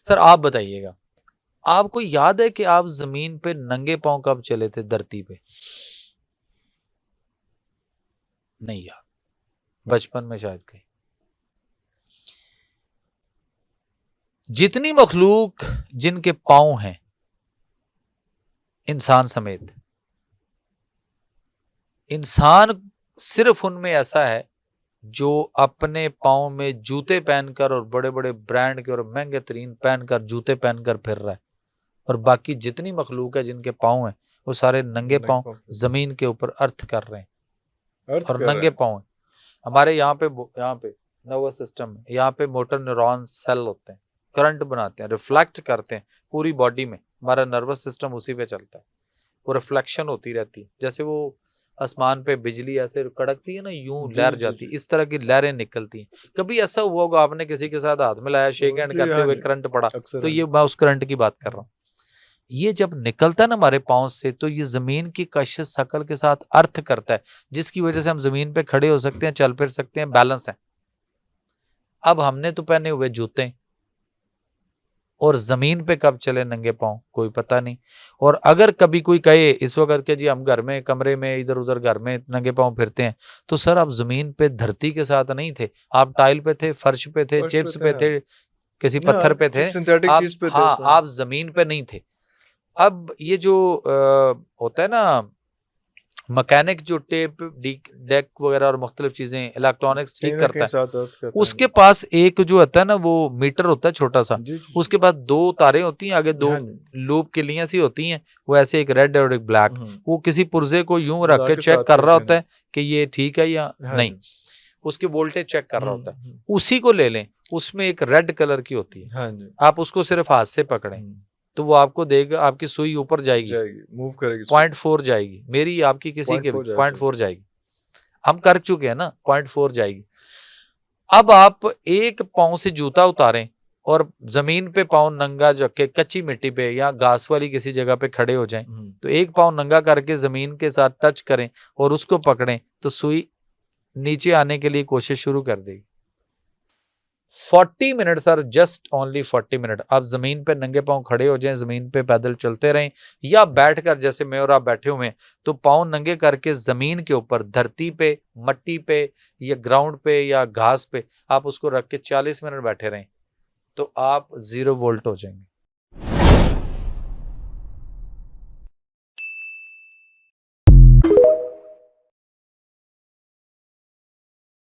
Sir आप बताइएगा, आपको याद है कि आप जमीन पे नंगे पांव कब चले थे धरती पे? नहीं याद, बचपन में शायद कहीं। जितनी मखलूक जिनके पांव हैं, इंसान समेत, इंसान सिर्फ उनमें ऐसा है जो अपने पांव में जूते पहनकर और बड़े बड़े ब्रांड के और महंगे तरीन पहनकर जूते पहनकर फिर रहा है, और बाकी जितनी मखलूक है जिनके पांव हैं वो सारे नंगे पांव जमीन के ऊपर अर्थ कर रहे हैं और नंगे पांव हैं। हमारे यहाँ पे नर्वस सिस्टम है, यहाँ पे मोटर न्यूरॉन सेल होते हैं, करंट बनाते हैं, रिफ्लेक्ट करते हैं पूरी बॉडी में। हमारा नर्वस सिस्टम उसी पे चलता है, वो रिफ्लेक्शन होती रहती है। जैसे वो आसमान पे बिजली ऐसे कड़कती है ना, यूं लहर जाती है, इस तरह की लहरें निकलती हैं। कभी ऐसा हुआ होगा आपने किसी के साथ हाथ मिलाया, शेक हैंड करते हुए करंट पड़ा, तो ये मैं उस करंट की बात कर रहा हूँ। ये जब निकलता है ना हमारे पांव से, तो ये जमीन की कशिश शकल के साथ अर्थ करता है, जिसकी वजह से हम जमीन पे खड़े हो सकते हैं, चल फिर सकते हैं, बैलेंस है। अब हमने तो पहने हुए जूते, और जमीन पे कब चले नंगे पांव कोई पता नहीं। और अगर कभी कोई कहे इस वक्त के जी हम घर में कमरे में इधर उधर घर में नंगे पांव फिरते हैं, तो सर आप जमीन पे धरती के साथ नहीं थे, आप टाइल पे थे, फर्श पे थे, चिप्स पे थे, किसी पत्थर पे थे, सिंथेटिक चीज पे थे। हाँ, आप जमीन पे नहीं थे। अब ये जो होता है ना मैकेनिक, जो टेप डेक वगैरह और मुख्तलिफ चीजें इलेक्ट्रॉनिक्स ठीक करता है, उसके पास एक जो होता है ना वो मीटर होता है छोटा सा, उसके पास दो तारें होती हैं, आगे दो लूप किलियां सी होती हैं, वो ऐसे एक रेड और एक ब्लैक, वो किसी पुर्जे को यूं रख के चेक कर रहा होता है कि ये ठीक है या नहीं, उसकी वोल्टेज चेक कर रहा होता है। उसी को ले लें, उसमें एक रेड कलर की होती है, आप उसको सिर्फ हाथ से पकड़ें तो वो आपको देगा, आपकी सुई ऊपर जाएगी, मूव करेगी, 0.4 जाएगी, मेरी आपकी किसी के 0.4 जाएगी, हम कर चुके हैं ना, 0.4 जाएगी। अब आप एक पांव से जूता उतारें और जमीन पे पांव नंगा रखे कच्ची मिट्टी पे या घास वाली किसी जगह पे खड़े हो जाएं, तो एक पांव नंगा करके जमीन के साथ टच करें और उसको पकड़ें, तो सुई नीचे आने के लिए कोशिश शुरू कर देगी। 40 minute sir, just only 40 minute आप जमीन पे नंगे पांव खड़े हो जाएं, जमीन पे पैदल चलते रहें, या बैठकर जैसे मैं और आप बैठे हुए हैं, तो पांव नंगे करके जमीन के ऊपर धरती पे, मट्टी पे या ग्राउंड पे या घास पे आप उसको रख के 40 मिनट बैठे रहें, तो आप 0 वोल्ट हो जाएंगे।